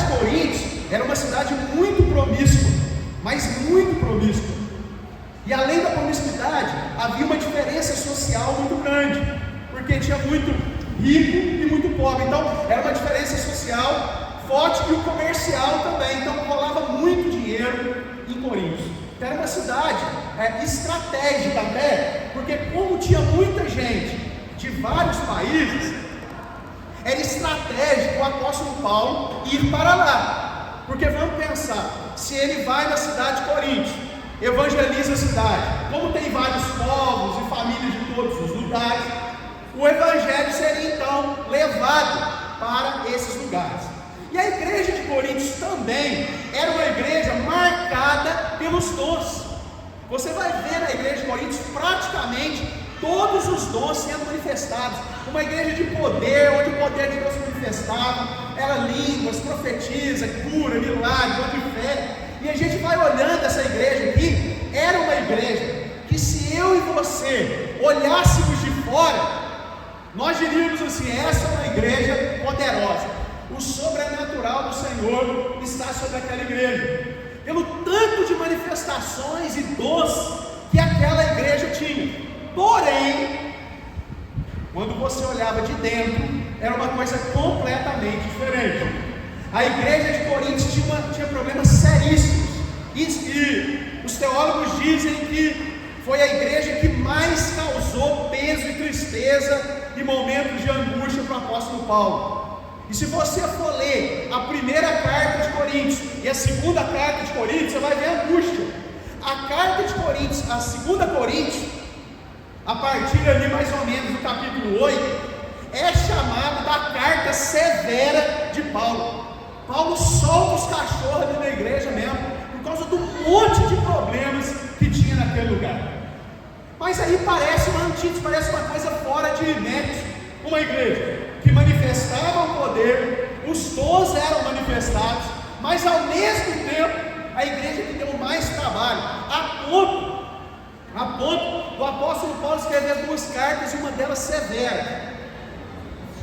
cidade de Corinto era uma cidade muito promíscua, mas muito promíscua. E além da promiscuidade, havia uma diferença social muito grande, porque tinha muito rico e muito pobre. Então era uma diferença social forte, e o comercial também. Então rolava muito dinheiro em Corinto. Então era uma cidade estratégica até, porque como tinha muita gente de vários países, era estratégico o apóstolo Paulo ir para lá. Porque vamos pensar, se ele vai na cidade de Corinto, evangeliza a cidade, como tem vários povos e famílias de todos os lugares, o evangelho seria então levado para esses lugares. E a igreja de Corinto também era uma igreja marcada pelos dons. Você vai ver na igreja de Corinto praticamente todos os dons sendo manifestados. Uma igreja de poder, onde o poder de Deus se manifestava, era línguas, profetiza, cura, milagre, dom de fé. E a gente vai olhando essa igreja aqui, era uma igreja que, se eu e você olhássemos de fora, nós diríamos assim: essa é uma igreja poderosa. O sobrenatural do Senhor está sobre aquela igreja, pelo tanto de manifestações e dons que aquela igreja tinha. Porém, quando você olhava de dentro, era uma coisa completamente diferente. A igreja de Corinto tinha problemas seríssimos, e os teólogos dizem que foi a igreja que mais causou peso e tristeza e momentos de angústia para o apóstolo Paulo. E se você for ler a primeira carta de Coríntios e a segunda carta de Coríntios, você vai ver a angústia. A carta de Coríntios, a segunda Coríntios, a partir ali mais ou menos do capítulo 8, é chamada da carta severa de Paulo. Paulo solta os cachorros ali na igreja mesmo, por causa do monte de problemas que tinha naquele lugar. Mas aí parece uma antítese, parece uma coisa fora de mérito. Uma igreja que manifestava o poder, os dons eram manifestados, mas ao mesmo tempo a igreja que deu mais trabalho, a ponto do apóstolo Paulo escrever 2 cartas e uma delas severa.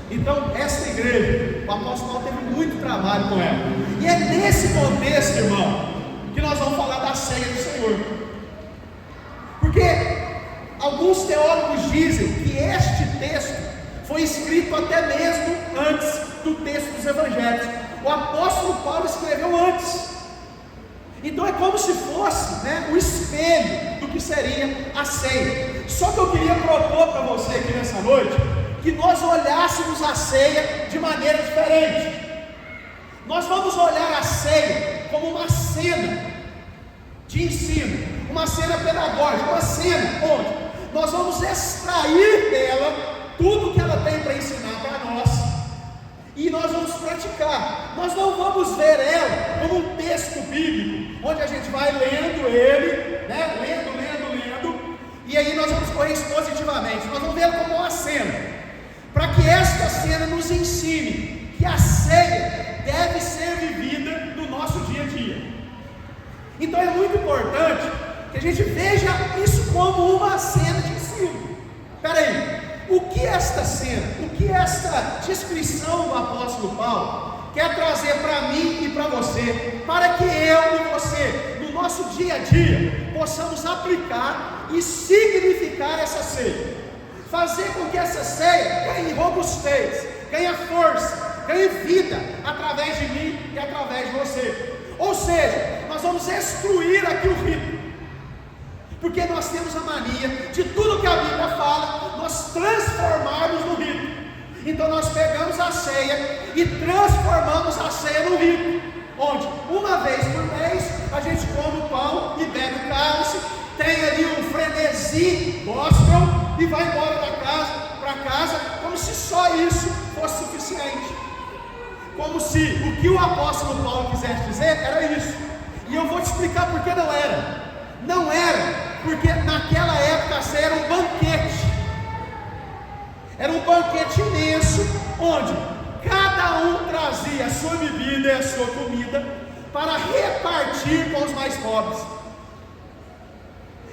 Então essa igreja, o apóstolo Paulo teve muito trabalho com ela. E é nesse contexto, irmão, que nós vamos falar da ceia do Senhor. Porque alguns teólogos dizem que este texto foi escrito até mesmo antes do texto dos evangelhos. O apóstolo Paulo escreveu antes. Então é como se fosse o espelho do que seria a ceia. Só que eu queria propor para você aqui nessa noite que nós olhássemos a ceia de maneira diferente. Nós vamos olhar a ceia como uma cena de ensino, uma cena pedagógica, uma cena onde nós vamos extrair dela tudo que ela tem para ensinar para nós, e nós vamos praticar. Nós não vamos ver ela como um texto bíblico, onde a gente vai lendo ele, lendo, e aí nós vamos correr expositivamente. Nós vamos ver ela como uma cena, para que esta cena nos ensine que a ceia deve ser vivida no nosso dia a dia. Então é muito importante que a gente veja isso como uma cena de ensino. Espera aí, o que esta cena, o que esta descrição do apóstolo Paulo quer trazer para mim e para você, para que eu e você, no nosso dia a dia, possamos aplicar e significar essa ceia, fazer com que essa ceia ganhe robustez, ganhe força, ganhe vida através de mim e através de você. Ou seja, nós vamos excluir aqui o rito, porque nós temos a mania de tudo que a Bíblia fala, nós transformarmos no rito. Então nós pegamos a ceia e transformamos a ceia no rito, onde uma vez por mês a gente come o pão e bebe o cálice, tem ali um frenesi gospel e vai embora para casa, como se só isso fosse suficiente. Como se o que o apóstolo Paulo quisesse dizer era isso. E eu vou te explicar por que não era. Não era porque naquela época a ceia era um banquete. Era um banquete imenso, onde cada um trazia a sua bebida e a sua comida para repartir com os mais pobres.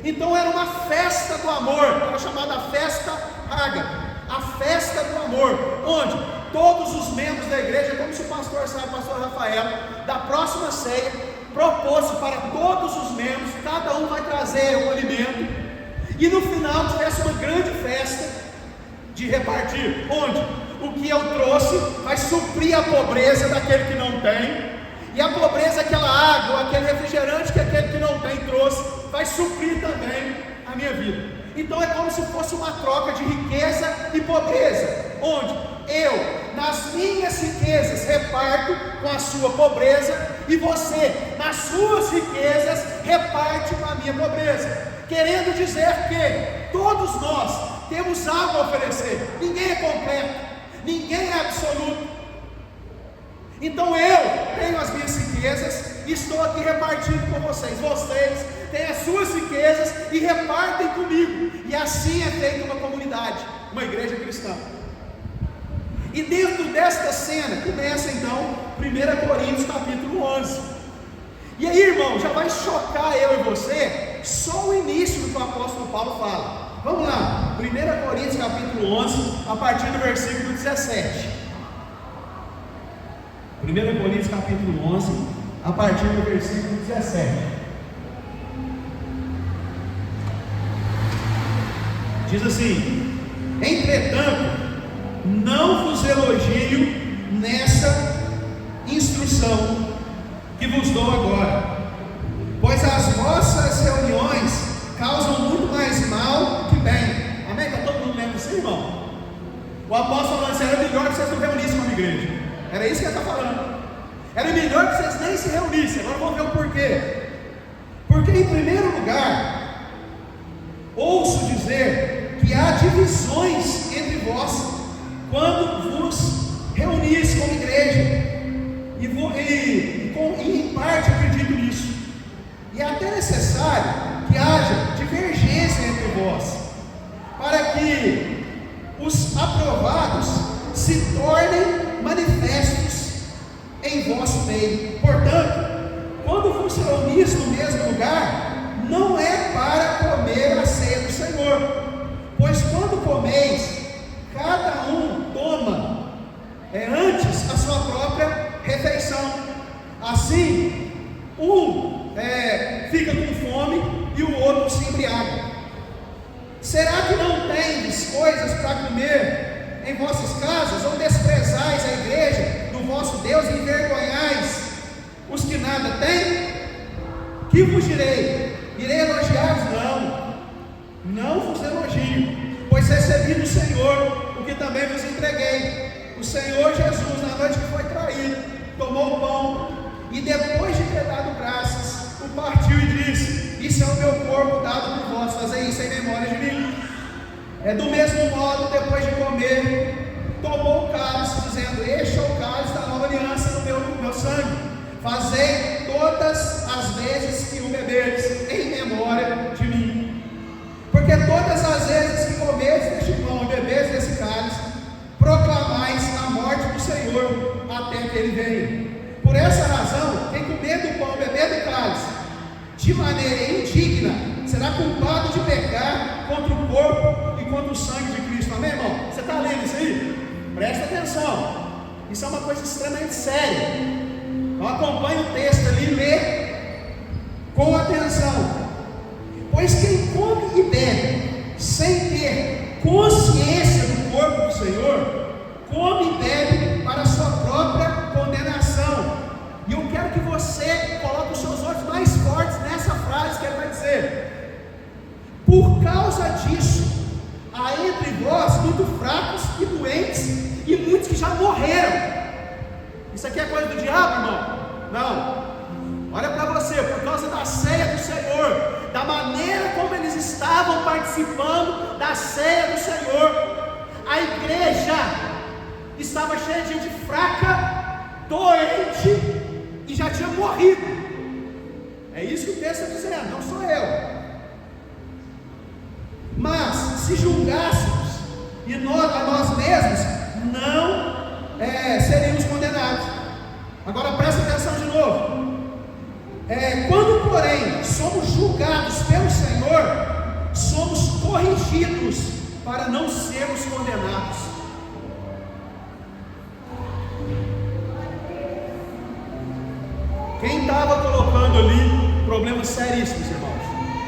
Então era uma festa do amor, era chamada festa ágape, a festa do amor, onde todos os membros da igreja, como se o pastor sabe, o pastor Rafael, da próxima ceia, propôs para todos os membros, cada um vai trazer um alimento, e no final tivesse uma grande festa de repartir, onde o que eu trouxe vai suprir a pobreza daquele que não tem, e a pobreza, aquela água, aquele refrigerante que aquele que não tem trouxe, vai suprir também a minha vida. Então é como se fosse uma troca de riqueza e pobreza, onde eu, nas minhas riquezas, reparto com a sua pobreza, e você, nas suas riquezas, reparte com a minha pobreza, querendo dizer que todos nós temos algo a oferecer. Ninguém é completo, ninguém é absoluto. Então eu tenho as minhas riquezas e estou aqui repartindo com vocês. Vocês têm as suas riquezas e repartem comigo. E assim é feita uma comunidade, uma igreja cristã. E dentro desta cena começa então 1 Coríntios capítulo 11. E aí, irmão, já vai chocar eu e você só o início do que o apóstolo Paulo fala. Vamos lá, 1 Coríntios capítulo 11, a partir do versículo 17. 1 Coríntios capítulo 11, a partir do versículo 17. Diz assim: entretanto, não vos elogio nessa instrução que vos dou agora, pois as vossas reuniões causam muito mais mal que bem. Amém? Está todo mundo lendo isso, irmão? O apóstolo falou assim: era melhor que vocês não reunissem como igreja. Era isso que ele está falando. Era melhor que vocês nem se reunissem. Agora vamos ver o porquê. Porque, em primeiro lugar, ouço dizer que há divisões entre vós quando vos reunis como igreja. E em parte acredito nisso. E é até necessário que haja divergência entre vós, para que os aprovados se tornem manifestos em vosso meio. Portanto, quando vos reunis no mesmo lugar, não é para comer a ceia do Senhor, pois quando comeis, cada um toma antes a sua própria refeição. Assim, fica com fome e o outro se embriaga. Será que não tendes coisas para comer em vossas casas, ou desprezais a igreja do vosso Deus e envergonhais os que nada têm? Que vos direi? Irei elogiar-vos? Não vos elogio, pois recebi do Senhor o que também vos entreguei. O Senhor Jesus, na noite que foi traído, tomou o pão e, depois de ter dado graças, o partiu e disse: isso é o meu corpo dado por vós, fazei isso em memória de mim. Do mesmo modo, depois de comer, tomou o cálice, dizendo: este é o cálice da nova aliança no meu sangue. Fazei todas as vezes que o beberes em memória de mim. Porque todas as vezes que comeres deste pão e beberes desse cálice, proclamais a morte do Senhor até que ele venha. Por essa razão, quem comer do pão e beber do cálice de maneira indigna será culpado de pecar contra o corpo e contra o sangue de Cristo. Amém, irmão? Você está lendo isso aí? Presta atenção. Isso é uma coisa extremamente séria. Então acompanhe o texto ali e lê com atenção. Pois quem come e bebe sem ter consciência do corpo do Senhor, come e bebe para a sua própria condenação. E eu quero que você coloque os seus olhos mais fortes nessa frase que ele vai dizer: por causa disso, há entre vós muito fracos e doentes, e muitos que já morreram. Isso aqui é coisa do diabo, irmão? Não. Olha para você, por causa da ceia do Senhor, da maneira como eles estavam participando da ceia do Senhor, a igreja estava cheia de gente fraca, doente e já tinha morrido. É isso que o texto está dizendo, não sou eu. Mas se julgássemos a nós mesmos, não seríamos condenados. Agora presta atenção de novo. Quando, porém, somos julgados pelo Senhor, somos corrigidos para não sermos condenados. Quem estava colocando ali problemas seríssimos, irmãos,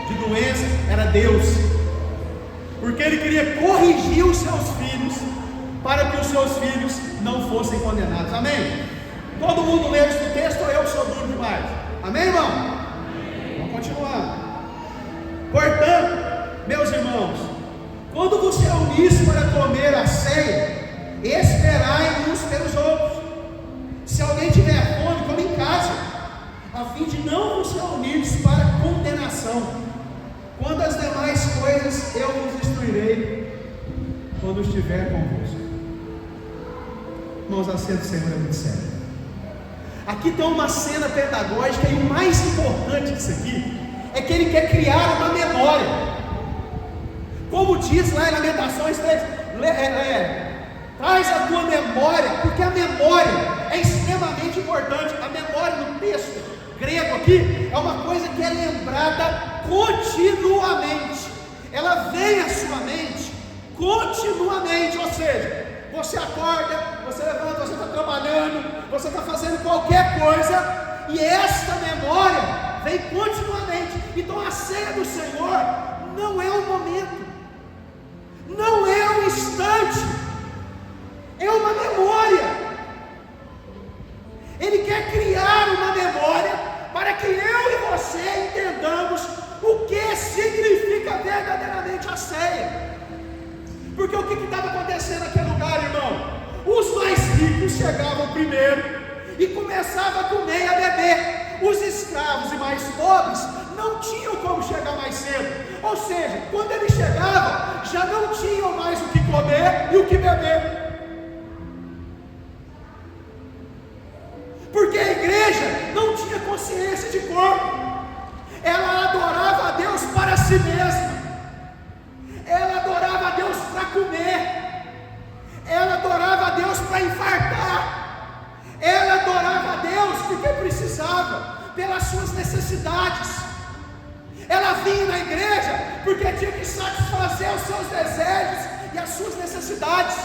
de doença, era Deus, porque Ele queria corrigir os seus filhos, para que os seus filhos não fossem condenados. Amém? Todo mundo leu esse texto ou eu sou duro demais? Amém, irmão? Amém. Vamos continuar. Portanto, meus irmãos, quando vos reunis para comer a ceia, esperai uns pelos outros. Se alguém tiver fome, come em casa, a fim de não vos reunirdes para condenação. Quando as demais coisas eu vos instruirei, quando estiver convosco. Irmãos, a cena do Senhor é muito séria. Aqui tem uma cena pedagógica, e o mais importante disso aqui é que Ele quer criar uma memória. Como diz lá em Lamentações 3, traz a tua memória, porque a memória é extremamente importante. A memória no texto grego aqui é uma coisa que é lembrada continuamente, ela vem à sua mente continuamente, ou seja, você acorda, você levanta, você está trabalhando, você está fazendo qualquer coisa, e esta memória vem continuamente. Então a ceia do Senhor não é um momento, não é um instante, é uma memória. Ele quer criar uma memória para que eu e você entendamos o que significa verdadeiramente a ceia. Porque o que estava acontecendo naquele lugar, irmão? Os mais ricos chegavam primeiro e começavam a comer e a beber. Os escravos e mais pobres não tinham como chegar mais cedo. Ou seja, quando eles chegavam, já não tinham mais o que comer e o que beber. Porque a igreja não tinha consciência de corpo. Ela adorava a Deus para si mesma. Ela adorava a Deus para comer. Ela adorava a Deus para infartar. Ela adorava a Deus porque precisava, pelas suas necessidades. Ela vinha na igreja porque tinha que satisfazer os seus desejos e as suas necessidades,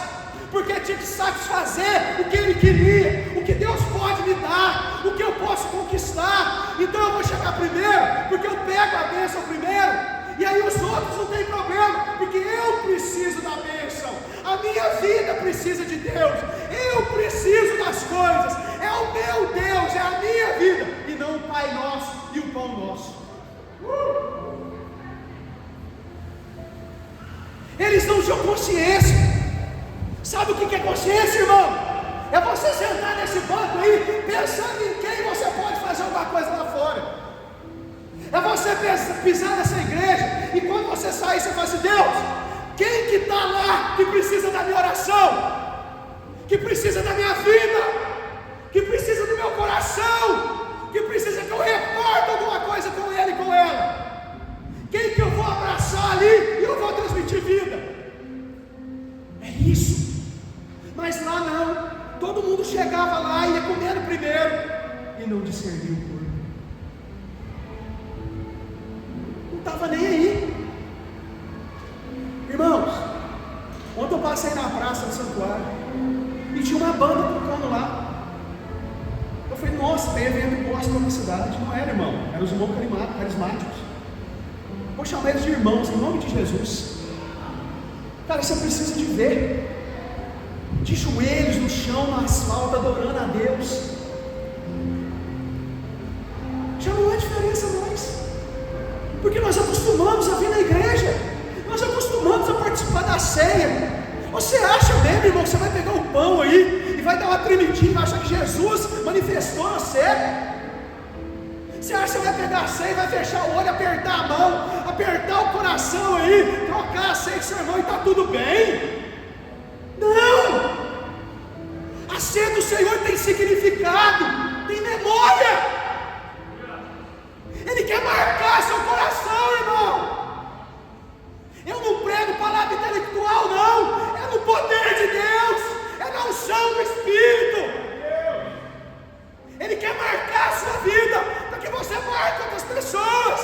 porque tinha que satisfazer o que Ele queria, o que Deus pode me dar, o que eu posso conquistar. Então eu vou chegar primeiro, porque eu pego a bênção primeiro, e aí os outros não tem problema, porque eu preciso da bênção. A minha vida precisa de Deus, eu preciso das coisas, é o meu Deus, é a minha vida, e não o Pai Nosso e o Pão Nosso. Eles não tinham consciência. Sabe o que é consciência, irmão? É você sentar nesse banco aí, pensando em quem você pode fazer alguma coisa lá fora. É você pisar nessa igreja, e quando você sair, você fala assim: Deus, quem que está lá que precisa da minha oração, que precisa da minha vida, que precisa do meu coração, que precisa que eu reporte alguma coisa com ele e com ela? Quem que eu vou abraçar ali e eu vou transmitir vida? É isso. Mas lá não, todo mundo chegava lá e ia comendo primeiro e não discernia o corpo. Não estava nem aí. Irmãos, ontem eu passei na praça do santuário e tinha uma banda tocando lá. Eu falei: nossa, tem evento gospel na cidade. Não era, irmão, eram os irmãos carismáticos. Vou chamar eles de irmãos, em nome de Jesus. Cara, você precisa de ver, de joelhos no chão, no asfalto, adorando a Deus. Já não há diferença mais, porque nós acostumamos a vir na igreja, nós acostumamos a participar da ceia. Você acha mesmo, irmão, que você vai pegar o pão aí e vai dar uma tremidinha e vai achar que Jesus manifestou na ceia? Você acha que vai pegar a ceia e vai fechar o olho, apertar a mão, apertar o coração aí, trocar a ceia com seu irmão e está tudo bem? Não! A ceia do Senhor tem significado, tem memória. Ele quer marcar seu coração, irmão. Eu não prego palavra intelectual, não. É no poder de Deus, é na unção do Espírito. Ele quer marcar a sua vida, para que você marque outras pessoas.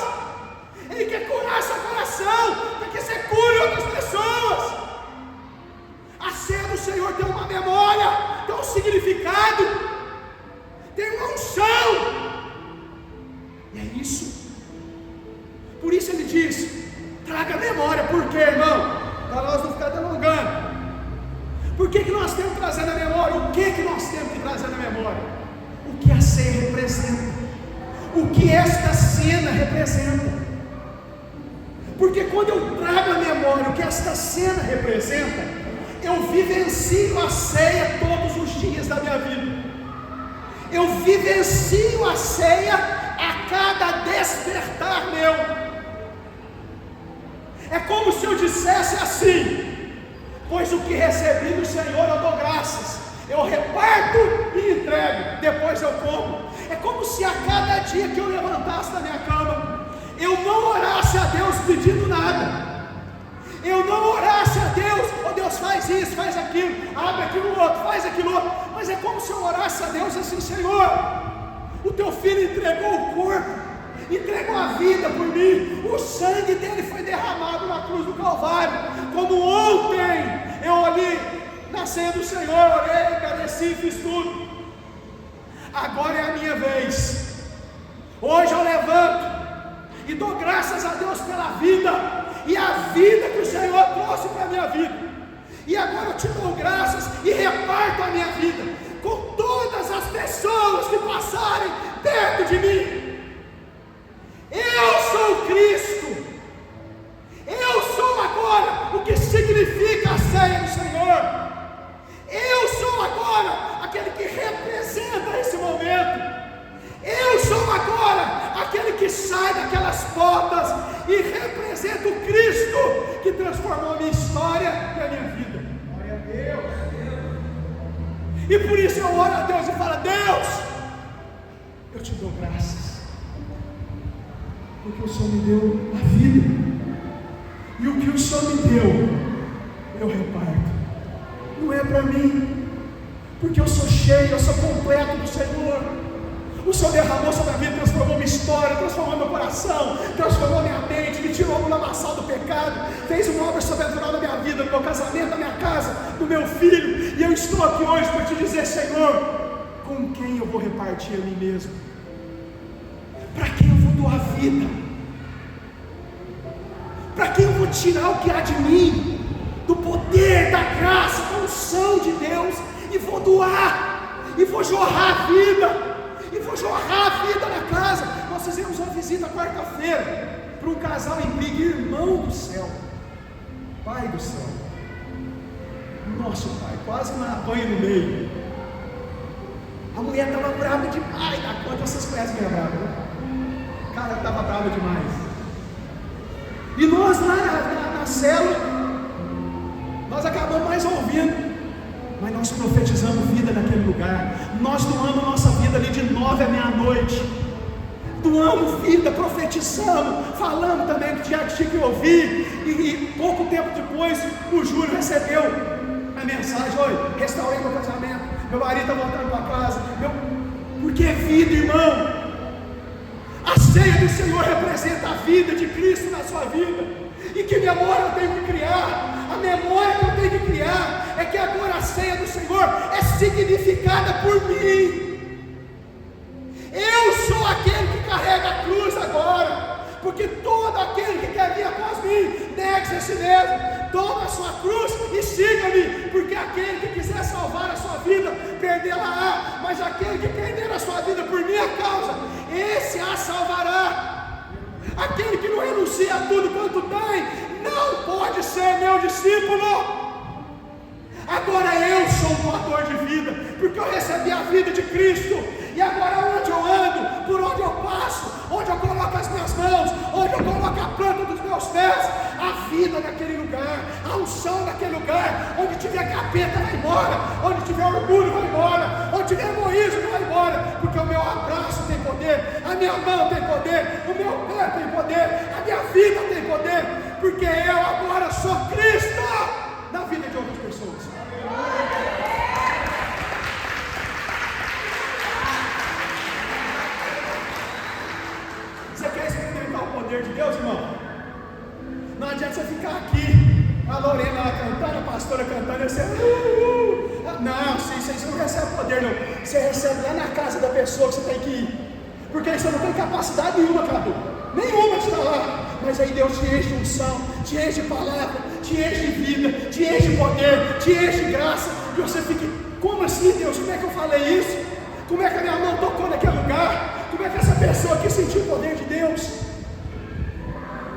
Ele quer curar seu coração, para que você cure outras pessoas. A ceia do Senhor tem uma memória, tem um significado, tem uma unção. isso. Por isso ele diz: traga a memória. Por quê, irmão? Para nós não ficar delongando. Por que nós temos que trazer na memória? O que nós temos que trazer na memória? O que a ceia representa, o que esta cena representa. Porque quando eu trago a memória o que esta cena representa, eu vivencio a ceia todos os dias da minha vida. Eu vivencio a ceia a cada despertar meu. É como se eu dissesse assim: pois o que recebi do Senhor eu dou graças, eu reparto e entrego, depois eu como. É como se a cada dia que eu levantasse da minha cama, eu não orasse a Deus pedindo nada. Eu não orasse a Deus: oh Deus, faz isso, faz aquilo, abre aquilo outro, faz aquilo outro. Mas é como se eu orasse a Deus assim: Senhor, o teu filho entregou o corpo, entregou a vida por mim, o sangue dele foi derramado na cruz do Calvário. Como ontem eu ali na ceia do Senhor, orei, agradeci, fiz tudo. Agora é a minha vez. Hoje eu levanto e dou graças a Deus pela vida, e a vida que o Senhor trouxe para a minha vida. E agora eu te dou graças e reparto a minha vida com todas as pessoas que passarem perto de mim. Eu sou Cristo. Eu sou agora o que significa a ceia do Senhor. Eu sou agora aquele que representa esse momento. Eu sou agora aquele que sai daquelas portas e representa o Cristo que transformou a minha história e a minha vida. Glória a Deus. E por isso eu oro a Deus e falo: Deus, eu te dou graças, porque o Senhor me deu a vida, e o que o Senhor me deu, eu reparto. Não é para mim, porque eu sou cheio, eu sou completo do Senhor. O Senhor derramou sobre a vida, transformou minha história, transformou meu coração, transformou minha mente, me tirou do lamaçal do pecado, fez uma obra sobrenatural na minha vida, no meu casamento, na minha casa, no meu filho. E eu estou aqui hoje para te dizer: Senhor, com quem eu vou repartir a mim mesmo? Para quem eu vou doar a vida? Para quem eu vou tirar o que há de mim, do poder, da graça, da unção de Deus, e vou doar, e vou jorrar a vida, e vou jorrar a vida na casa. Nós fizemos uma visita quarta-feira para um casal em briga, irmão do céu, Pai do céu, nosso Pai, quase uma apanha no meio. A mulher estava brava demais da conta. Vocês conhecem a mulher brava, né? Cara, estava brava demais. E nós lá na célula, nós acabamos mais ouvindo, mas nós profetizamos vida naquele lugar. Nós doamos nossa vida ali de 9 à meia-noite. Doamos vida, profetizamos, falamos também que tinha que ouvir. E pouco tempo depois, o Júlio recebeu a mensagem: oi, restaurei meu casamento, meu marido está voltando para casa. Porque é vida, irmão. A ceia do Senhor representa a vida de Cristo na sua vida. E que memória eu tenho que criar? A memória que eu tenho que criar é que agora a ceia do Senhor é significada por mim. Eu sou aquele que carrega a cruz agora, porque todo aquele que quer vir após mim, negue-se a si mesmo, toma a sua cruz e siga-me. Porque aquele que quiser salvar a sua vida, perdê-la-á, mas aquele que perder a sua vida por minha causa, esse a salvará. Aquele que não renuncia a tudo quanto tem, não pode ser meu discípulo. Agora eu sou o doador de vida, porque eu recebi a vida de Cristo. E agora onde eu ando, por onde eu passo, onde eu coloco as minhas mãos, onde eu coloco a planta dos meus pés, a vida naquele lugar, a unção naquele lugar. Onde tiver capeta vai embora, onde tiver orgulho vai embora, onde tiver egoísmo vai embora. Porque o meu abraço tem poder, a minha mão tem poder, o meu pé tem poder, a minha vida tem poder. Porque eu agora sou Cristo na vida de outras pessoas. Você quer experimentar o poder de Deus, irmão? Não adianta você ficar aqui, a Lorena lá cantando, a pastora cantando, e você... Não, você não recebe poder, não. Você recebe lá na casa da pessoa que você tem que ir. porque você não tem capacidade nenhuma, criatura, nenhuma de estar lá. Mas aí Deus te enche de unção, te enche de palavra, te enche de vida, te enche de poder, te enche de graça, e você fica: como assim, Deus? Como é que eu falei isso? Como é que a minha mão tocou naquele lugar? Como é que essa pessoa aqui sentiu o poder de Deus?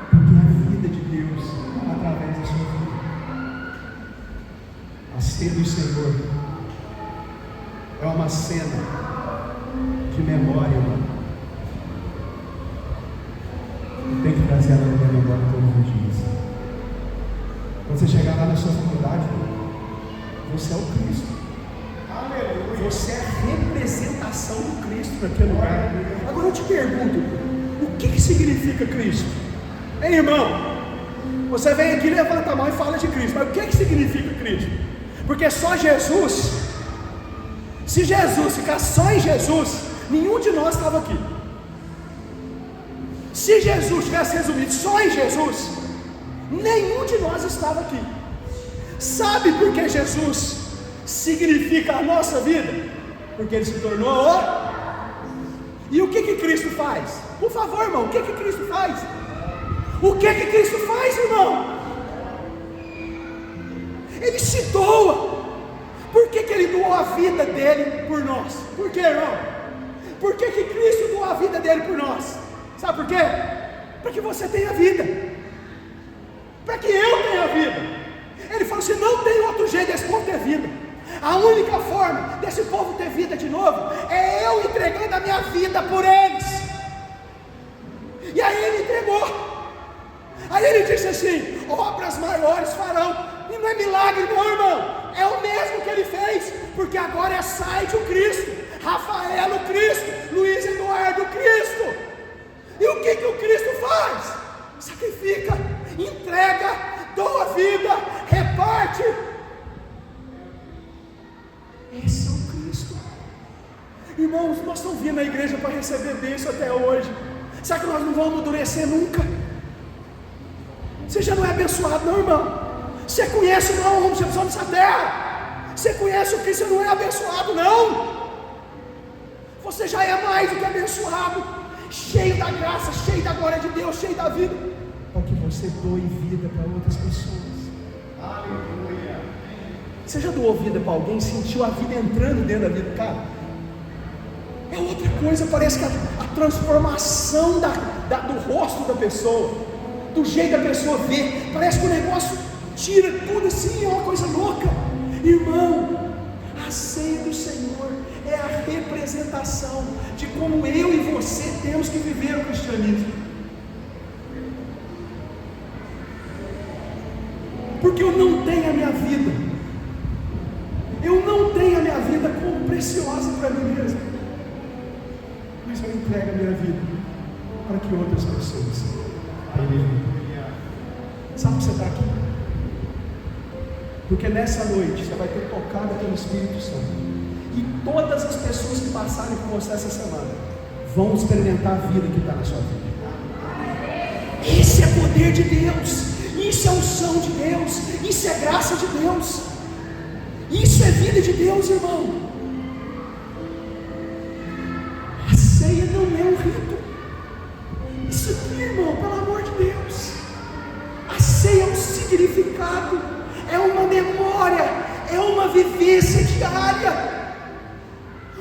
Porque a vida de Deus através da sua vida. A ceia do Senhor é uma cena de memória, irmão. E tem que trazer ela na minha memória todos os dias. Quando você chegar lá na sua faculdade, você é o Cristo. Aleluia. Você é a representação do Cristo naquele lugar. Agora eu te pergunto, o que significa Cristo? Hein, irmão? Você vem aqui, levanta a mão e fala de Cristo, mas o que significa Cristo? Porque só Jesus, se Jesus ficasse só em Jesus, nenhum de nós estava aqui. Se Jesus tivesse resumido só em Jesus, nenhum de nós estava aqui. Sabe por que Jesus significa a nossa vida? Porque Ele se tornou o... E o que Cristo faz? Por favor, irmão, o que Cristo faz? O que Cristo faz, irmão? Ele se doa. Por que Ele doou a vida dele por nós? Por que, irmão? Por que Cristo doou a vida dele por nós? Sabe por quê? Para que você tenha vida, para que eu tenha vida. Ele falou assim: não tem outro jeito desse povo ter vida. A única forma desse povo ter vida de novo é eu entregando a minha vida por eles. E aí Ele entregou. Aí Ele disse assim: obras maiores farão. E não é milagre não, irmão, é o mesmo que Ele fez, porque agora é Saide o Cristo, Rafael o Cristo, Luiz Eduardo o Cristo. E o que o Cristo faz? Sacrifica, entrega, doa vida, reparte. Esse é o Cristo. Irmãos, nós estamos vindo à igreja para receber bênção até hoje. Será que nós não vamos amadurecer nunca? Você já não é abençoado não, irmão. Você conhece não, homem, você nessa terra. Você conhece o que você não é abençoado não. Você já é mais do que abençoado, cheio da graça, cheio da glória de Deus, cheio da vida, para que você doe vida para outras pessoas. Aleluia. Você já doou vida para alguém, sentiu a vida entrando dentro da vida, cara? É outra coisa, parece que a transformação do rosto da pessoa, do jeito da pessoa vê, parece que o negócio tira tudo assim, é uma coisa louca. Irmão, a ceia do Senhor é a representação de como eu e você temos que viver o cristianismo. Porque eu não tenho a minha vida, como preciosa para mim mesmo, mas eu entrego a minha vida para que outras pessoas. Sabe que você está aqui? Porque nessa noite você vai ter tocado pelo Espírito Santo, e todas as pessoas que passarem por você essa semana vão experimentar a vida que está na sua vida. Esse é poder de Deus, isso é unção de Deus, isso é graça de Deus, isso é vida de Deus, irmão. A ceia não é um rito. Isso aqui, irmão, pelo amor de Deus, a ceia é um significado, é uma memória, é uma vivência diária,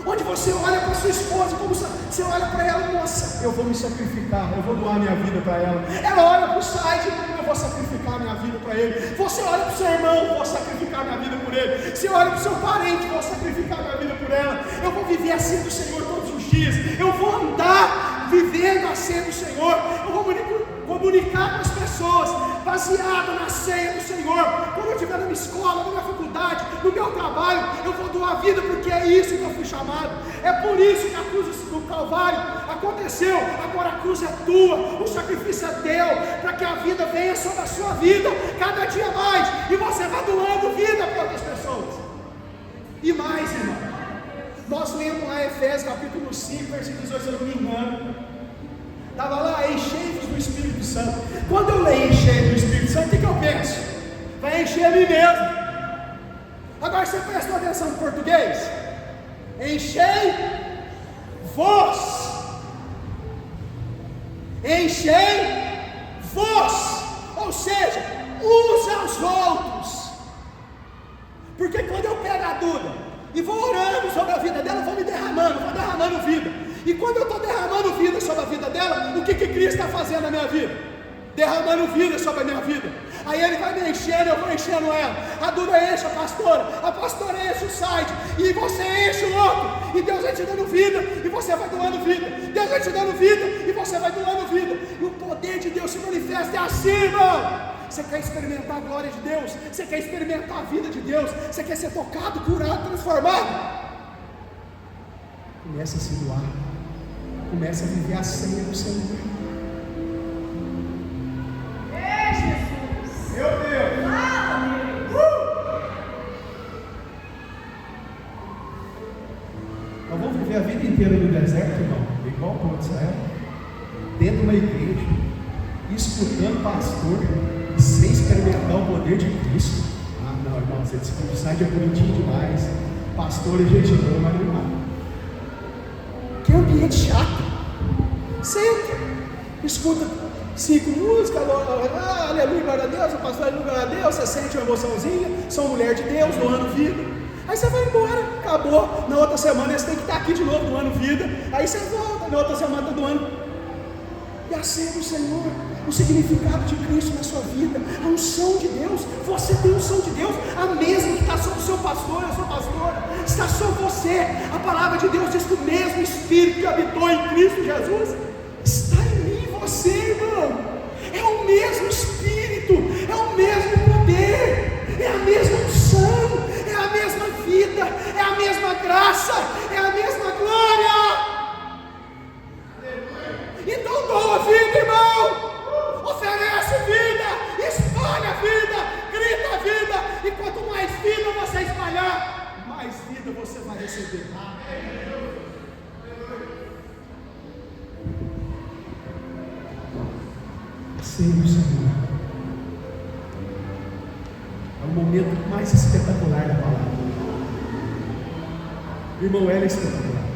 onde você olha para sua esposa, como você olha para ela: moça, eu vou me sacrificar, eu vou doar minha vida para ela. Ela olha para o Saide: eu vou sacrificar minha vida para ele. Você olha para o seu irmão: vou sacrificar minha vida por ele. Você olha para o seu parente: vou sacrificar minha vida por ela. Eu vou viver a ceia do Senhor todos os dias, eu vou andar vivendo a ceia do Senhor, eu vou comunicar com as pessoas baseado na ceia do Senhor. Quando eu estiver na minha escola, na minha faculdade, no meu trabalho, eu vou doar a vida, porque é isso que eu fui chamado. É por isso que a cruz do Calvário aconteceu. Agora a cruz é tua, o sacrifício é teu, para que a vida venha sobre a sua vida cada dia mais, e você vai doando vida para outras pessoas. E mais, irmão, nós lemos lá em Efésios capítulo 5, versículo 18, se eu não me engano, estava lá: enchei-vos do Espírito Santo. Quando eu leio encher do Espírito Santo, o que eu penso? Vai encher a mim mesmo. Agora você presta atenção no português: enchei vós enchei-vos, ou seja, uns aos outros. Porque quando eu pego a Duda e vou orando sobre a vida dela, vou me derramando, vou derramando vida. E quando eu estou derramando vida sobre a vida dela, o que Cristo está fazendo na minha vida? Derramando vida sobre a minha vida. Aí ele vai me enchendo, eu vou enchendo ela. A Duda enche a pastora enche o site, e você enche o outro. E Deus vai te dando vida, e você vai doando vida. Deus vai te dando vida, e você vai doando vida. E o poder de Deus se manifesta, é assim, irmão. Você quer experimentar a glória de Deus? Você quer experimentar a vida de Deus? Você quer ser tocado, curado, transformado? Começa a se doar. Começa a viver a ceia do Senhor. Ei, Jesus! Meu Deus! Nós vamos viver a vida inteira no deserto, irmão, igual o povo de Israel, dentro de uma igreja, escutando pastor, sem experimentar o poder de Cristo. Ah, não, irmão, você sai de bonitinho demais. Pastor é gente boa, mas não é. Que ambiente chato. Senta, escuta 5 músicas, aleluia, glória a Deus, o pastor, aleluia, glória a Deus, você sente uma emoçãozinha, sou mulher de Deus, doando vida. Aí você vai embora, acabou. Na outra semana você tem que estar aqui de novo doando vida. Aí você volta, na outra semana está doando. E a ceia do Senhor, o significado de Cristo na sua vida, a unção de Deus. Você tem a unção de Deus, a mesma que está sobre o seu pastor, a sua pastora, está sobre você. A palavra de Deus diz que o mesmo Espírito que habitou em Cristo Jesus está em mim e você, irmão. É o mesmo Espírito, é o mesmo poder, é a mesma unção, é a mesma vida, é a mesma graça, é a mesma glória. Então doa vida, irmão. Oferece vida, espalha a vida, grita a vida. E quanto mais vida você espalhar, mais vida você vai receber. Senhor, Senhor, é o momento mais espetacular da palavra. Irmão, ela é espetacular.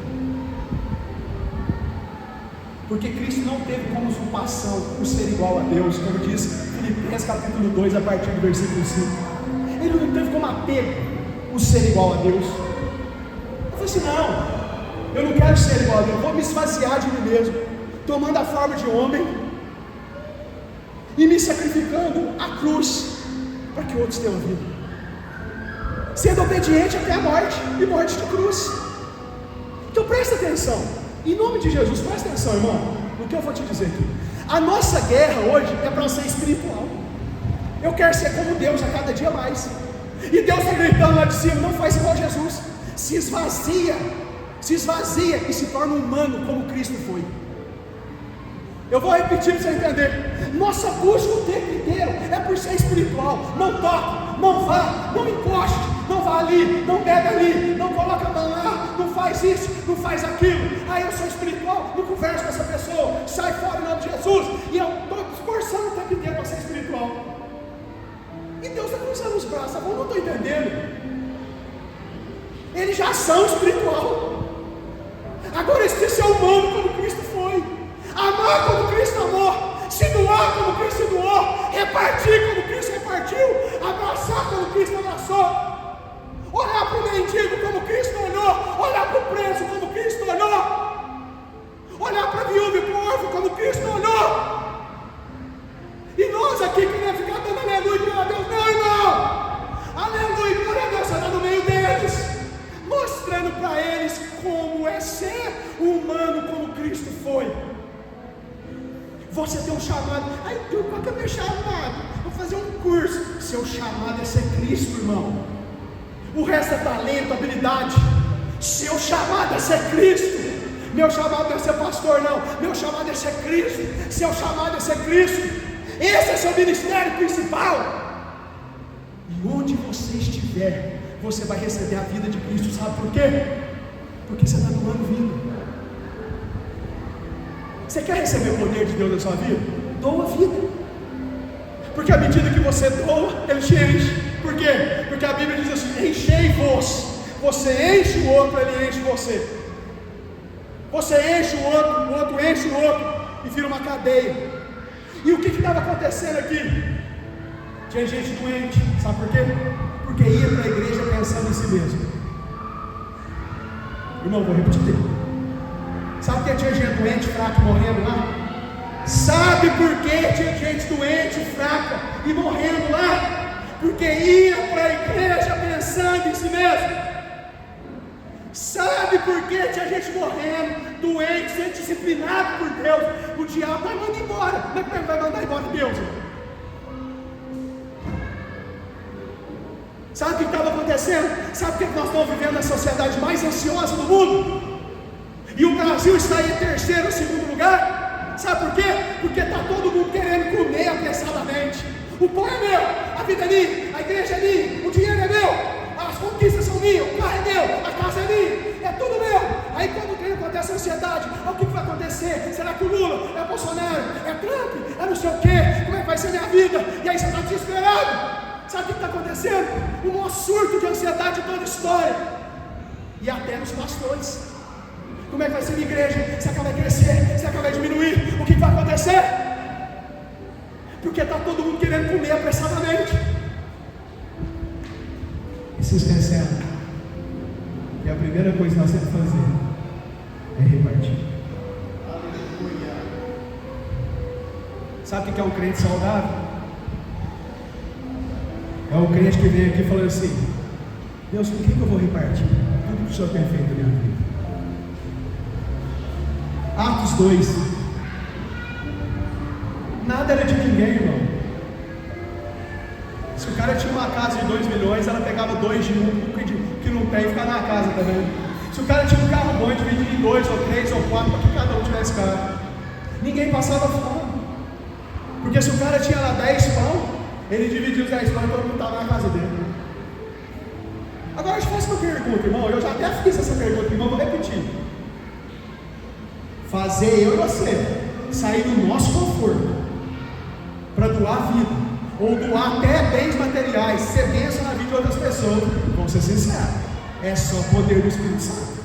Porque Cristo não teve como usurpação por ser igual a Deus, como diz Filipenses capítulo 2, a partir do versículo 5. Ele não teve como apego o ser igual a Deus. Eu falei assim: não, eu não quero ser igual a Deus, eu vou me esvaziar de mim mesmo, tomando a forma de homem e me sacrificando à cruz, para que outros tenham vida, sendo obediente até a morte, e morte de cruz. Então presta atenção. Em nome de Jesus, presta atenção, irmão, no que eu vou te dizer aqui. A nossa guerra hoje é para ser espiritual. Eu quero ser como Deus a cada dia mais. E Deus está gritando lá de cima: não faz igual a Jesus. Se esvazia e se torna humano como Cristo foi. Eu vou repetir para você entender. Nossa busca o tempo inteiro é por ser espiritual. Não toque, não vá, não encoste, não vá ali, não pega ali, não coloca a mão lá, não faz isso, não faz aquilo. Aí eu sou espiritual, não converso com essa pessoa, sai fora em nome de Jesus. E eu estou esforçando o tempo inteiro para ser espiritual. E Deus está cruzando os braços. Eu não estou entendendo. Eles já são espiritual. Agora eles têm que ser humano como Cristo foi. Amar como Cristo amou, se doar como Cristo doou, repartir como Cristo repartiu, abraçar como Cristo abraçou, olhar para o mendigo como Cristo olhou, olhar para o preso como Cristo olhou, olhar para a viúva e para o órfão como Cristo olhou. E nós aqui queremos ficar dando aleluia, glória a Deus. Não, irmão, aleluia, glória a Deus, você está no meio deles, mostrando para eles como é ser humano como Cristo foi. Você tem um chamado. Ai, qual que é o meu chamado? Vou fazer um curso. Seu chamado é ser Cristo, irmão. O resto é talento, habilidade. Seu chamado é ser Cristo. Meu chamado não é ser pastor, não. Meu chamado é ser Cristo. Seu chamado é ser Cristo. Esse é seu ministério principal. E onde você estiver, você vai receber a vida de Cristo. Sabe por quê? Porque você está doando vida. Você quer receber o poder de Deus na sua vida? Doa a vida. Porque à medida que você doa, Ele te enche. Por quê? Porque a Bíblia diz assim: enchei-vos. Você enche o outro, Ele enche você. Você enche o outro enche o outro. e vira uma cadeia. E o que estava acontecendo aqui? Tinha gente doente, sabe por quê? Porque ia para a igreja pensando em si mesmo. Irmão, vou repetir. Sabe por que tinha gente doente, fraca, morrendo lá? Sabe por que tinha gente doente, fraca e morrendo lá? Porque ia para a igreja pensando em si mesmo. Sabe por que tinha gente morrendo, doente, sendo disciplinado por Deus? O diabo vai mandar embora. Como é que vai mandar embora Deus? Sabe o que estava acontecendo? Sabe por que nós estamos vivendo na sociedade mais ansiosa do mundo? E o Brasil está em terceiro ou segundo lugar? Sabe por quê? Porque está todo mundo querendo comer apressadamente. O pão é meu, a vida é minha, a igreja é minha, o dinheiro é meu, as conquistas são minhas, o carro é meu, a casa é minha, é tudo meu. Aí quando o trem acontece a ansiedade, o que vai acontecer? Será que o Lula, é Bolsonaro, é Trump, é não sei o quê? Como é que vai ser minha vida? E aí você está desesperado. Sabe o que está acontecendo? O maior surto de ansiedade de toda a história. E até nos pastores. Como é que vai ser minha igreja? Será que ela vai crescer? Será que ela vai diminuir? O que vai acontecer? Porque está todo mundo querendo comer apressadamente. E se esquecendo que a primeira coisa que nós temos que fazer é repartir. Sabe o que é um crente saudável? É um crente que vem aqui falando assim: Deus, por que eu vou repartir tudo que o Senhor tem feito na minha vida? Atos 2. Nada era de ninguém, irmão. Se o cara tinha uma casa de 2 milhões, ela pegava 2 de um que não tem e ficava na casa também. Se o cara tinha um carro bom, dividia em 2 ou 3 ou 4 para que cada um tivesse carro. Ninguém passava fome. Porque se o cara tinha lá 10 pão, ele dividia os 10 pão e todo mundo estava na casa dele. Agora eu te faço uma pergunta, irmão. Eu já até fiz essa pergunta, irmão, vou repetir. Fazer eu e você sair do nosso conforto para doar vida, ou doar até bens materiais, ser bênção na vida de outras pessoas, vamos ser sinceros, é só poder do Espírito Santo.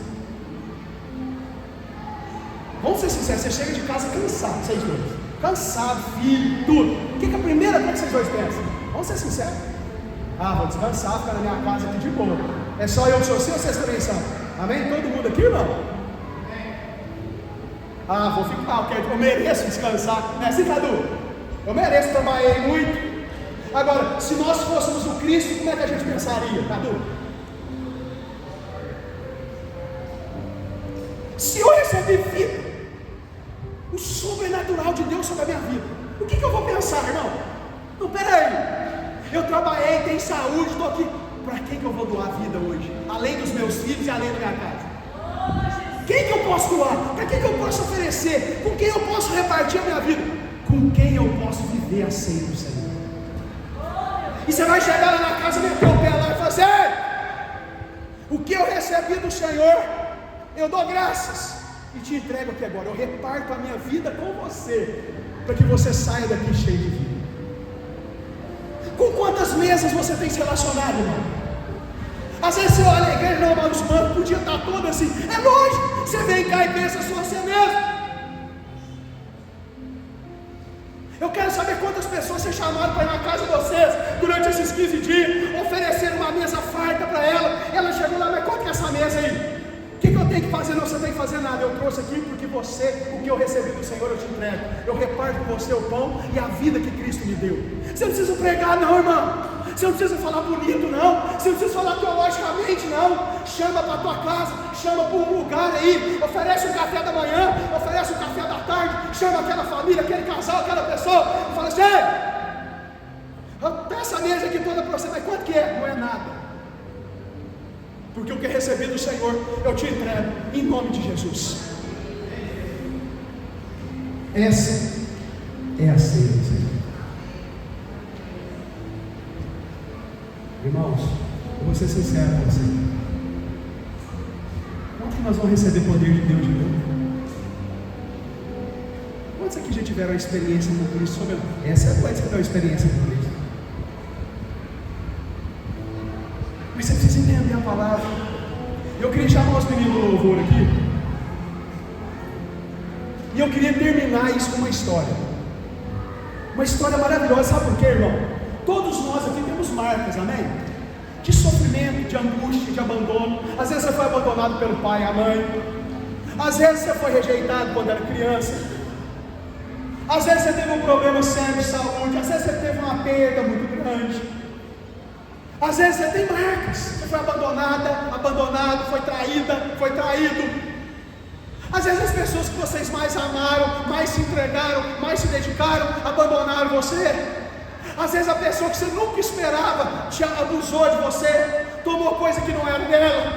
Vamos ser sinceros, você chega de casa cansado, vocês dois, cansado, filho, tudo. O que é a primeira coisa que vocês dois pensam? Vamos ser sinceros. Vou descansar, ficar na minha casa aqui de boa. É só eu que sou assim ou vocês também são? Amém? Todo mundo aqui, irmão? Vou ficar, eu mereço descansar. Não é assim, Cadu? Eu mereço, trabalhei muito. Agora, se nós fôssemos o Cristo, como é que a gente pensaria, Cadu? Se eu receber vida, o sobrenatural de Deus sobre a minha vida, o que eu vou pensar, irmão? Não, peraí. Eu trabalhei, tenho saúde, estou aqui. Para quem que eu vou doar vida hoje? Além dos meus filhos e além da minha casa. Quem que eu posso doar? Para quem que eu posso oferecer? Com quem eu posso repartir a minha vida? Com quem eu posso viver a ceia do Senhor? E você vai chegar lá na casa, meter o pé lá e fazer: o que eu recebi do Senhor, eu dou graças e te entrego aqui agora. Eu reparto a minha vida com você, para que você saia daqui cheio de vida. Com quantas mesas você tem se relacionado, irmão? Às vezes você olha a igreja, não, mas os bancos podiam estar todos assim. É lógico, você vem cá e pensa só você mesmo. Eu quero saber quantas pessoas vocês chamaram para ir na casa de vocês durante esses 15 dias, ofereceram uma mesa farta para ela. Ela chegou lá, mas quanto que é essa mesa aí? O que eu tenho que fazer? Não, você não tem que fazer nada. Eu trouxe aqui porque você, o que eu recebi do Senhor, eu te entrego. Eu reparto com você o pão e a vida que Cristo me deu. Você não precisa pregar, não, irmão. Você não precisa falar bonito, não. Você não precisa falar teologicamente, não. Chama para a tua casa, chama para um lugar aí, oferece um café da manhã, oferece um café da tarde, chama aquela família, aquele casal, aquela pessoa, e fala assim: tem essa mesa aqui toda para você, mas quanto que é? Não é nada. Porque o que eu recebi do Senhor, eu te entrego, em nome de Jesus. Essa é a ceia do Senhor. Irmãos, eu vou ser sincero com você. Onde que nós vamos receber poder de Deus de novo? Quantos aqui já tiveram a experiência com Cristo? Essa é a coisa que dá a experiência com Cristo. Mas você precisa entender a palavra. Eu queria chamar os meninos do louvor aqui. E eu queria terminar isso com uma história. Uma história maravilhosa, sabe por quê, irmão? Todos nós aqui temos marcas, amém? De sofrimento, de angústia, de abandono. Às vezes você foi abandonado pelo pai e a mãe. Às vezes você foi rejeitado quando era criança. Às vezes você teve um problema sério de saúde. Às vezes você teve uma perda muito grande. Às vezes você tem marcas. Você foi abandonado, foi traída, foi traído. Às vezes as pessoas que vocês mais amaram, mais se entregaram, mais se dedicaram, abandonaram você. Às vezes a pessoa que você nunca esperava te abusou de você, tomou coisa que não era dela.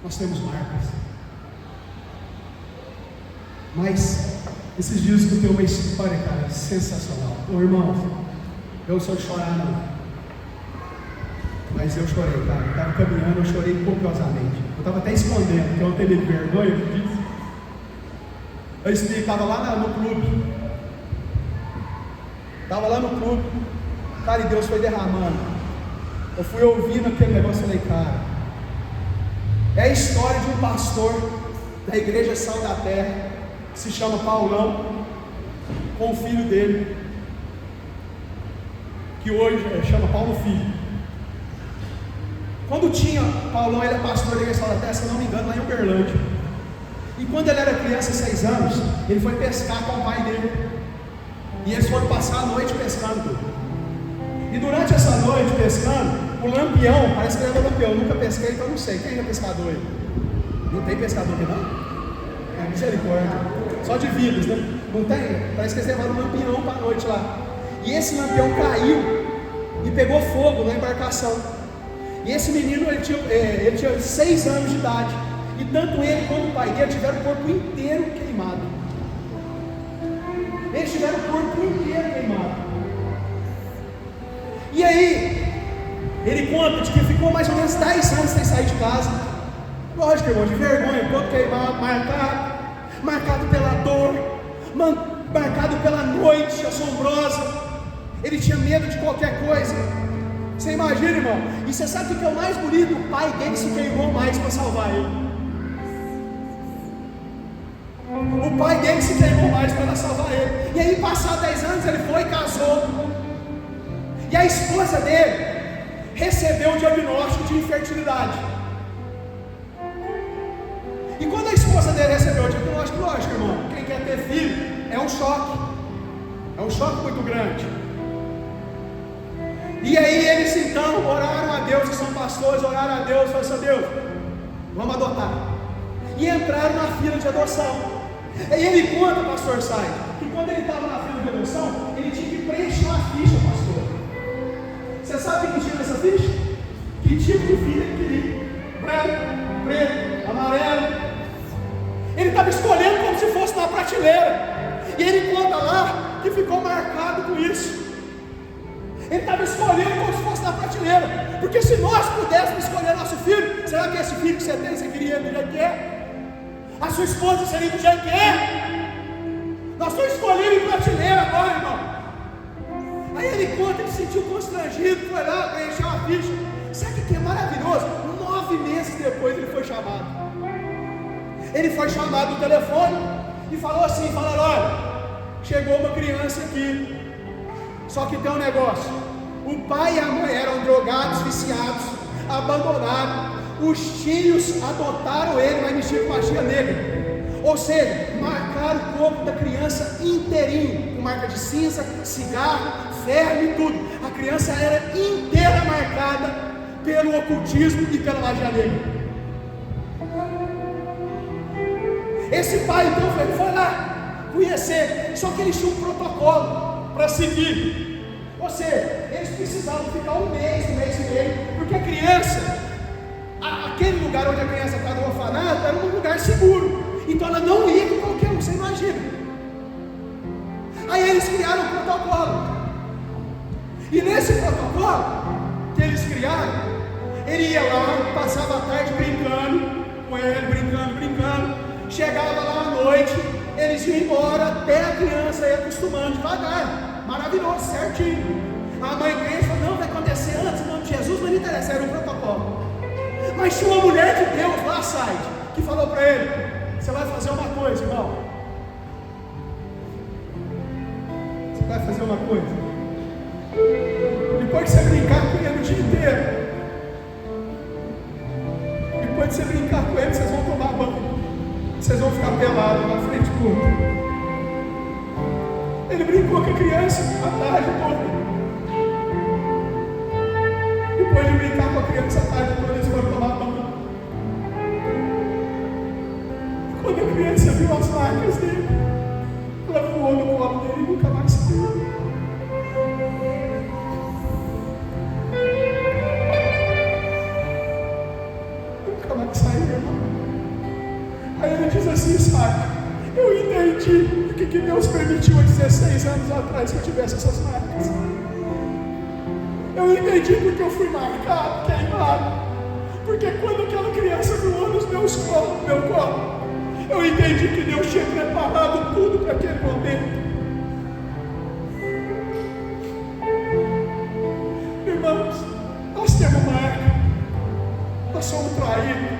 Nós temos marcas. Mas esses dias que eu tenho uma história, cara, sensacional. Ô irmão, eu sou de chorar não. Mas eu chorei, cara. Eu estava caminhando, eu chorei copiosamente. Eu estava até escondendo, porque eu não tenho vergonha disso. Eu estava lá no clube. Estava lá no clube. Cara, e Deus foi derramando. Eu fui ouvindo aquele negócio e falei, cara, é a história de um pastor da igreja Sal da Terra, que se chama Paulão, com o filho dele, que hoje chama Paulo Filho. Quando tinha, Paulão, ele é pastor da igreja Sal da Terra, se eu não me engano, lá em Uberlândia. E quando ele era criança, 6 anos, ele foi pescar com o pai dele. E eles foram passar a noite pescando. E durante essa noite pescando, o lampião, parece que ele era lampião, eu nunca pesquei, então eu não sei. Quem é pescador aí? Não tem pescador aqui não? É misericórdia. Só de vidas, né? Não tem? Parece que eles levaram um lampião para a noite lá. E esse lampião caiu e pegou fogo na embarcação. E esse menino, ele tinha 6 anos de idade. E tanto ele quanto o pai dele tiveram o corpo inteiro queimado. Eles tiveram o corpo inteiro queimado. E aí, ele conta de que ficou mais ou menos 10 anos sem sair de casa. Lógico, irmão, de vergonha, todo queimado, marcado pela dor, marcado pela noite assombrosa. Ele tinha medo de qualquer coisa. Você imagina, irmão? E você sabe o que é o mais bonito? O pai dele se queimou mais para salvar ele. O pai dele se queimou mais para salvar ele. E aí, passados 10 anos, ele foi e casou. E a esposa dele recebeu o diagnóstico de infertilidade. E quando a esposa dele recebeu o diagnóstico, lógico, irmão, quem quer ter filho é um choque. É um choque muito grande. E aí eles então oraram a Deus, que são pastores, oraram a Deus, falaram assim, Deus, vamos adotar. E entraram na fila de adoção. E ele conta, pastor Sai, que quando ele estava na fila de adoção, ele tinha que preencher uma ficha, pastor. Você sabe o que tinha nessa ficha? Que tipo de filho ele queria? Branco, preto, amarelo. Ele estava escolhendo como se fosse na prateleira. E ele conta lá que ficou marcado com isso. Ele estava escolhendo como se fosse na prateleira. Porque se nós pudéssemos escolher nosso filho, será que esse filho que você tem, você queria do jeito que é? A sua esposa seria do jeito que é? Nós estamos escolhendo em prateleira agora, irmão. Aí ele conta que se sentiu constrangido, foi lá, preencheu a ficha. Sabe o que é maravilhoso? 9 meses depois ele foi chamado. Ele foi chamado no telefone e falou assim, falaram, olha, chegou uma criança aqui. Só que tem um negócio, o pai e a mãe eram drogados, viciados, abandonados, os tios adotaram ele, mas mexiam com magia negra, ou seja, marcaram o corpo da criança inteirinho, com marca de cinza, cigarro, ferro e tudo. A criança era inteira marcada pelo ocultismo e pela magia negra. Esse pai então foi lá conhecer, só que eles tinham um protocolo para seguir, ou seja, eles precisavam ficar um mês e meio, porque a criança, aquele lugar onde a criança estava no orfanato, era um lugar seguro, então ela não ia com qualquer um, você imagina. Aí eles criaram um protocolo, e nesse protocolo que eles criaram, ele ia lá, passava a tarde brincando com ele, brincando, chegava lá à noite, eles iam embora até a criança ir acostumando devagar, maravilhoso, certinho. A mãe crente falou, não, vai acontecer antes, em nome de Jesus, mas não interessa, era um protocolo. Mas tinha uma mulher de Deus lá, Sai, que falou para ele, você vai fazer uma coisa, irmão, vai fazer uma coisa. Depois que você brincar com ele o dia inteiro, depois de você brincar com ele, vocês vão tomar banho. Vocês vão ficar pelados na frente do outro. Ele brincou com a criança a tarde toda. Depois de brincar com a criança a tarde toda, eles foram tomar banho. Quando a criança viu as marcas dele, ela voou no colo dele e nunca mais saiu. Nunca mais saiu, irmão. Aí ele diz assim, sabe, eu entendi o que Deus permitiu há 16 anos atrás que eu tivesse essas marcas. Eu entendi porque eu fui marcado, queimado. Porque quando aquela criança voou nos meu colo, eu entendi que Deus tinha preparado tudo para aquele momento. Irmãos, nós temos marca, nós somos traídos,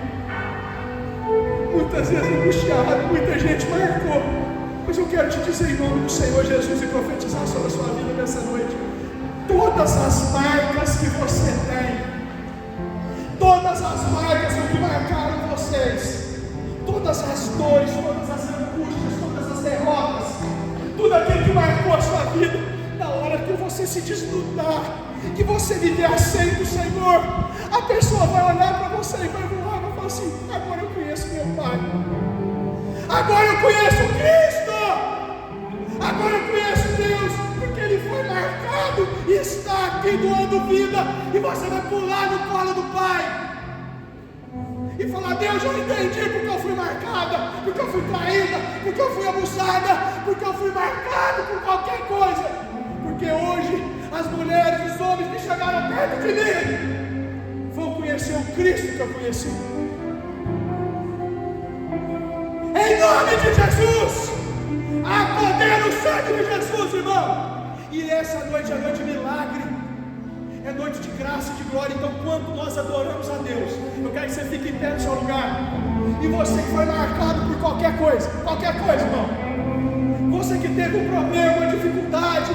muitas vezes angustiados, muita gente marcou. Mas eu quero te dizer em nome do Senhor Jesus e profetizar sobre a sua vida nessa noite. Todas as marcas que você tem, todas as marcas que marcaram vocês, todas as dores, todas as angústias, todas as derrotas, tudo aquilo que marcou a sua vida, na hora que você se desnudar, que você viver a ceia do Senhor, a pessoa vai olhar para você e vai voar e vai falar assim: agora eu conheço meu Pai, agora eu conheço Cristo, agora eu conheço Deus, porque Ele foi marcado e está aqui doando vida, e você vai pular no colo do Pai e falar: Deus, eu entendi porque eu fui marcada, porque eu fui traída, porque eu fui abusada, porque eu fui marcado por qualquer coisa. Porque hoje as mulheres e os homens que chegaram perto de mim vão conhecer o Cristo que eu conheci. Em nome de Jesus, há poder no sangue de Jesus, irmão. E essa noite é noite de milagre, é noite de graça e de glória. Então, quando nós adoramos a Deus, eu quero que você fique em pé no seu lugar. E você que foi marcado por qualquer coisa, irmão, você que teve um problema, uma dificuldade,